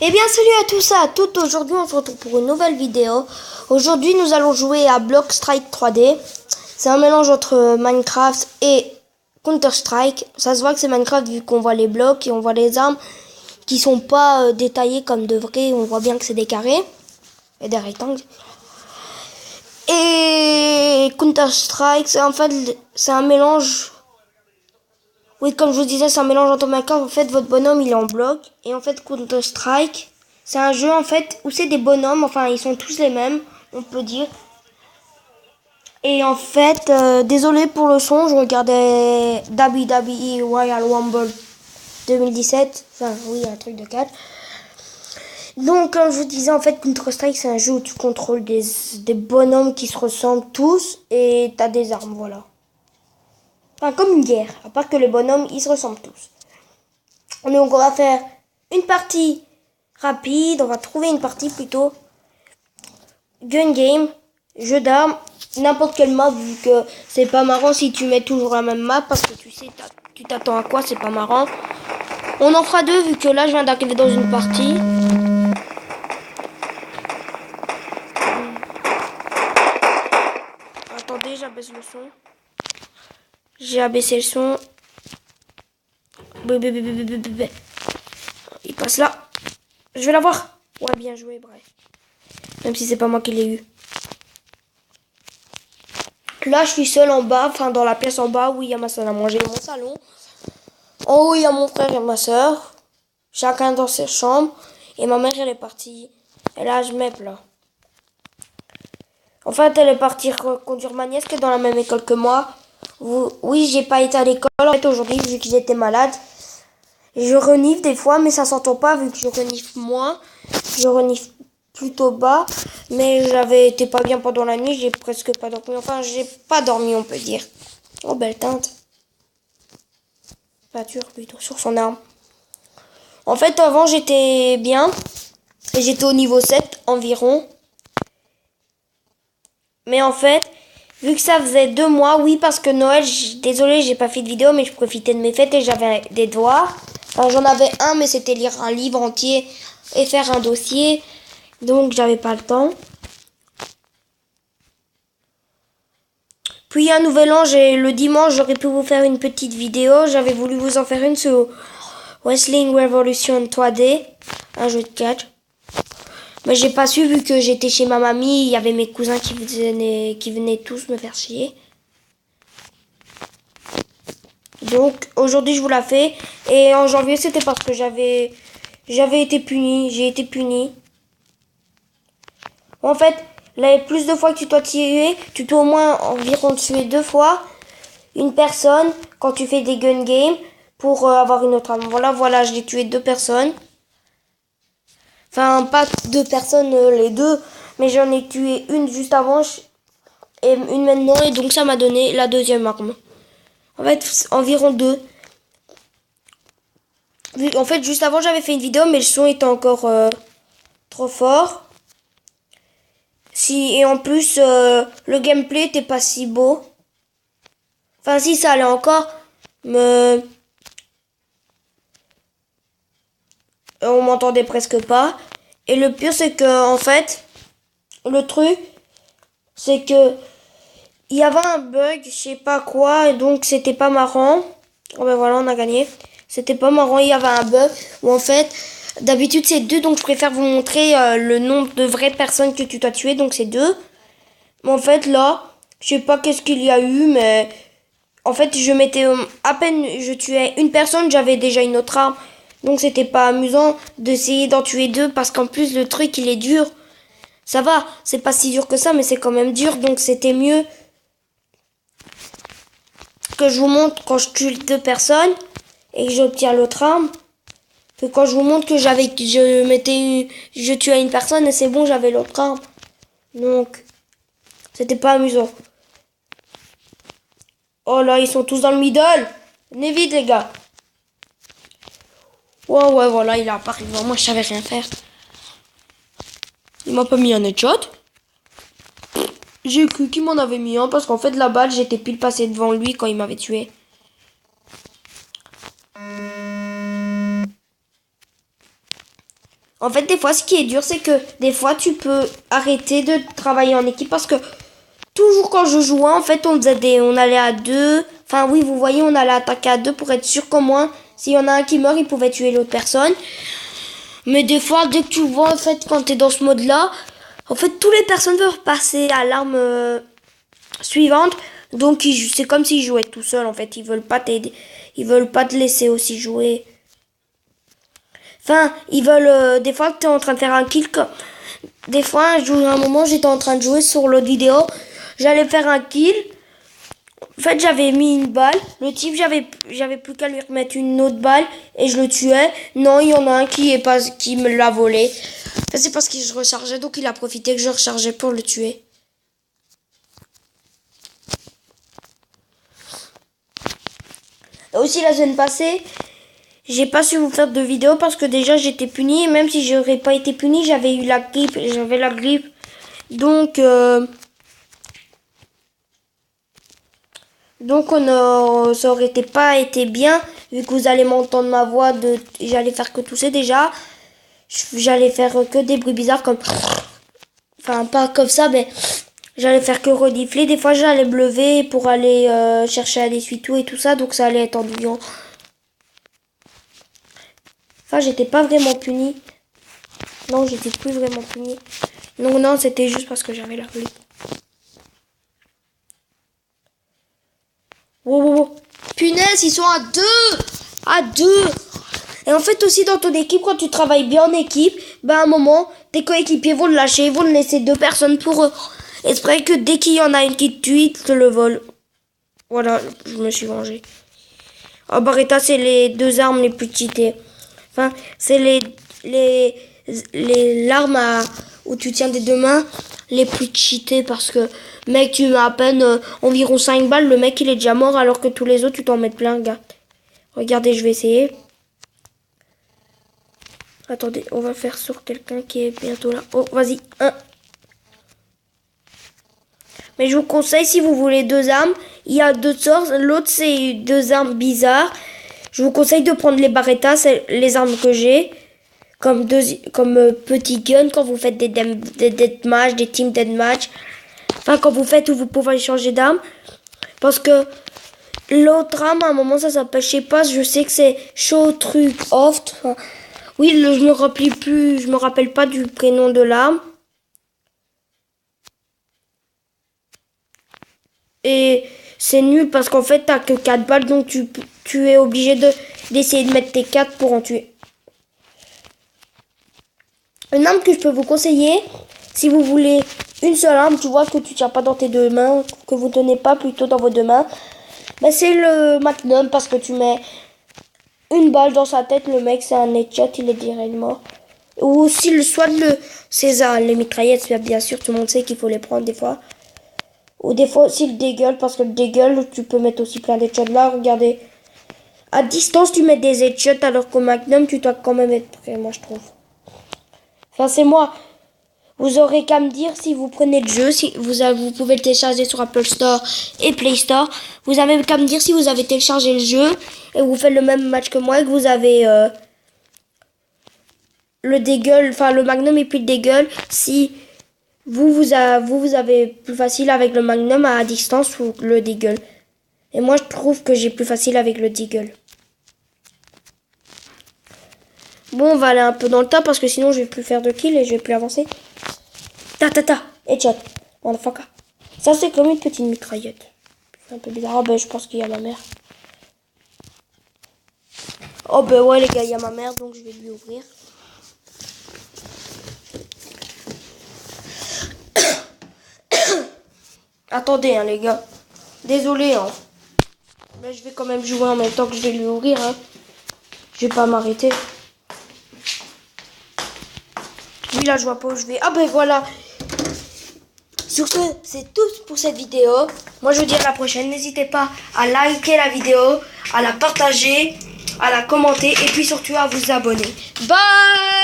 Eh bien salut à tous et à toutes, aujourd'hui on se retrouve pour une nouvelle vidéo. Aujourd'hui nous allons jouer à Block Strike 3D. C'est un mélange entre Minecraft et Counter Strike. Ça se voit que c'est Minecraft vu qu'on voit les blocs et on voit les armes qui sont pas détaillées comme de vrai. On voit bien que c'est des carrés et des rectangles. Et Counter Strike c'est un mélange. Oui, comme je vous disais, c'est un mélange entre Minecraft. En fait, votre bonhomme, il est en bloc. Et en fait, Counter-Strike, c'est un jeu, en fait, où c'est des bonhommes. Enfin, ils sont tous les mêmes, on peut dire. Et en fait, désolé pour le son, je regardais WWE Royal Rumble 2017. Enfin, oui, un truc de catch. Donc, comme je vous disais, en fait, Counter-Strike, c'est un jeu où tu contrôles des bonhommes qui se ressemblent tous. Et t'as des armes, voilà. Enfin, comme une guerre, à part que les bonhommes, ils se ressemblent tous. Donc, on va faire une partie rapide, on va trouver une partie plutôt gun game, jeu d'armes, n'importe quelle map, vu que c'est pas marrant si tu mets toujours la même map, parce que tu sais, tu t'attends à quoi, c'est pas marrant. On en fera deux, vu que là, je viens d'arriver dans une partie. Attendez, j'abaisse le son. J'ai abaissé le son. Il passe là. Je vais l'avoir. Ouais, bien joué, bref. Même si c'est pas moi qui l'ai eu. Là, je suis seule en bas, enfin dans la pièce en bas où il y a ma salle à manger et mon salon. En haut, il y a mon frère et ma soeur. Chacun dans ses chambres. Et ma mère, elle est partie. Et là, je m'aime là. En fait, elle est partie conduire ma nièce qui est dans la même école que moi. Oui, j'ai pas été à l'école en fait aujourd'hui vu que j'étais malade. Je renifle des fois, mais ça s'entend pas vu que je renifle moins. Je renifle plutôt bas, mais j'avais été pas bien pendant la nuit, j'ai presque pas dormi. Enfin, j'ai pas dormi, on peut dire. Oh, belle teinte. Peinture plutôt sur son arme. En fait, avant, j'étais bien. Et j'étais au niveau 7 environ. Mais en fait, vu que ça faisait 2 mois, oui, parce que Noël, désolé, j'ai pas fait de vidéo, mais je profitais de mes fêtes et j'avais des devoirs. Enfin, j'en avais un, mais c'était lire un livre entier et faire un dossier. Donc, j'avais pas le temps. Puis, un nouvel an, le dimanche, j'aurais pu vous faire une petite vidéo. J'avais voulu vous en faire une sur Wrestling Revolution 3D, un jeu de catch. Mais j'ai pas su vu que j'étais chez ma mamie, il y avait mes cousins qui venaient tous me faire chier. Donc aujourd'hui je vous la fais. Et en janvier c'était parce que j'avais été puni, j'ai été puni. En fait, là, plus de fois que tu dois tuer, tu dois au moins environ tuer 2 fois une personne quand tu fais des gun games pour avoir une autre arme. Voilà, j'ai tué 2 personnes. Enfin, pas 2 personnes, les deux, mais j'en ai tué une juste avant et une maintenant, et donc ça m'a donné la deuxième arme. En fait, environ 2. En fait, juste avant, j'avais fait une vidéo, mais le son était encore trop fort. Et en plus, le gameplay était pas si beau. Enfin, si, ça allait encore, mais on m'entendait presque pas. Et le pire, c'est que, en fait, le truc, c'est que il y avait un bug, je sais pas quoi, et donc c'était pas marrant. Oh ben voilà, on a gagné. C'était pas marrant, il y avait un bug où en fait, d'habitude c'est 2, donc je préfère vous montrer le nombre de vraies personnes que tu dois tuer, donc c'est 2. Mais en fait là, je sais pas qu'est-ce qu'il y a eu, mais en fait je mettais à peine je tuais une personne, j'avais déjà une autre arme. Donc c'était pas amusant d'essayer d'en tuer 2 parce qu'en plus le truc il est dur. Ça va, c'est pas si dur que ça, mais c'est quand même dur, donc c'était mieux que je vous montre quand je tue 2 personnes et que j'obtiens l'autre arme, que quand je vous montre que je tuais une personne et c'est bon, j'avais l'autre arme. Donc, c'était pas amusant. Oh là, ils sont tous dans le middle. Venez vite, les gars. Ouais, voilà, il a apparu devant moi, je savais rien faire. Il m'a pas mis un headshot. J'ai cru qu'il m'en avait mis un parce qu'en fait, la balle, j'étais pile passé devant lui quand il m'avait tué. En fait, des fois, ce qui est dur, c'est que des fois, tu peux arrêter de travailler en équipe parce que toujours quand je jouais, en fait, on allait à deux. Enfin, oui, vous voyez, on allait attaquer à deux pour être sûr qu'au moins, s'il y en a un qui meurt, il pouvait tuer l'autre personne. Mais des fois, dès que tu vois, en fait, quand t'es dans ce mode-là, en fait, toutes les personnes veulent passer à l'arme suivante. Donc, c'est comme s'ils jouaient tout seuls, en fait. Ils veulent pas t'aider. Ils veulent pas te laisser aussi jouer. Enfin, ils veulent... des fois, tu es en train de faire un kill. Des fois, un moment, j'étais en train de jouer sur l'autre vidéo. J'allais faire un kill. En fait, j'avais mis une balle. Le type, j'avais plus qu'à lui remettre une autre balle. Et je le tuais. Non, il y en a un qui me l'a volé. Enfin, c'est parce que je rechargeais. Donc, il a profité que je rechargeais pour le tuer. Et aussi, la semaine passée... J'ai pas su vous faire de vidéo parce que déjà j'étais puni. Et même si j'aurais pas été puni, j'avais eu la grippe. J'avais la grippe. Donc ça aurait pas été bien. Vu que vous allez m'entendre ma voix. J'allais faire que tousser déjà. J'allais faire que des bruits bizarres comme... Enfin, pas comme ça, mais... J'allais faire que renifler. Des fois, j'allais me lever pour aller chercher à l'essuie-tout et tout ça. Donc ça allait être ennuyant. Enfin, j'étais pas vraiment puni. Non, j'étais plus vraiment puni. Non, c'était juste parce que j'avais la grippe. Wow. Punaise, ils sont à deux. À deux. Et en fait, aussi dans ton équipe, quand tu travailles bien en équipe, à un moment, tes coéquipiers vont le lâcher. Ils vont le laisser deux personnes pour eux. Et c'est vrai que dès qu'il y en a une qui te tue, ils te le volent. Voilà, je me suis vengé. Oh, Barretta, c'est les deux armes les plus cheatées. Enfin, c'est l'arme où tu tiens des deux mains les plus cheatées parce que, mec, tu mets à peine environ 5 balles, le mec il est déjà mort alors que tous les autres tu t'en mets plein, gars. Regardez, je vais essayer. Attendez, on va faire sur quelqu'un qui est bientôt là. Oh, vas-y, un. Mais je vous conseille, si vous voulez deux armes, il y a deux sortes. L'autre, c'est deux armes bizarres. Je vous conseille de prendre les Barretta, c'est les armes que j'ai. Comme petit gun quand vous faites des deathmatch, des team deathmatch. Enfin, quand vous faites où vous pouvez changer d'arme. Parce que l'autre arme, à un moment, ça s'appelle, je sais pas, je sais que c'est Show Truc Off. Enfin, oui, je me rappelle pas du prénom de l'arme. Et c'est nul parce qu'en fait, t'as que 4 balles, donc tu es obligé d'essayer de mettre tes 4 pour en tuer. Une arme que je peux vous conseiller, si vous voulez une seule arme, tu vois que tu tiens pas dans tes deux mains, que vous tenez pas plutôt dans vos deux mains, c'est le Magnum parce que tu mets une balle dans sa tête, le mec c'est un headshot, il est direct mort. Ou aussi c'est ça, les mitraillettes, bien sûr, tout le monde sait qu'il faut les prendre des fois. Ou des fois aussi le dégueule, parce que le dégueule, tu peux mettre aussi plein d'headshots là, regardez. À distance, tu mets des headshots, alors qu'au Magnum, tu dois quand même être prêt, moi je trouve. Enfin, c'est moi. Vous aurez qu'à me dire si vous prenez le jeu, si vous pouvez le télécharger sur Apple Store et Play Store. Vous avez qu'à me dire si vous avez téléchargé le jeu et vous faites le même match que moi et que vous avez le dégueule, enfin le Magnum et puis le dégueule. Si vous avez plus facile avec le Magnum à distance ou le dégueule. Et moi je trouve que j'ai plus facile avec le dégueule. Bon, on va aller un peu dans le tas parce que sinon je vais plus faire de kills et je vais plus avancer. Headshot. Motherfucker. Ça c'est comme une petite mitraillette. C'est un peu bizarre. Oh je pense qu'il y a ma mère. Oh ouais les gars, il y a ma mère donc je vais lui ouvrir. Attendez les gars. Désolé Mais je vais quand même jouer en même temps que je vais lui ouvrir Je vais pas m'arrêter. Oui là je vois pas où je vais. Voilà. Sur ce, c'est tout pour cette vidéo. Moi, je vous dis à la prochaine. N'hésitez pas à liker la vidéo, à la partager, à la commenter et puis surtout à vous abonner. Bye!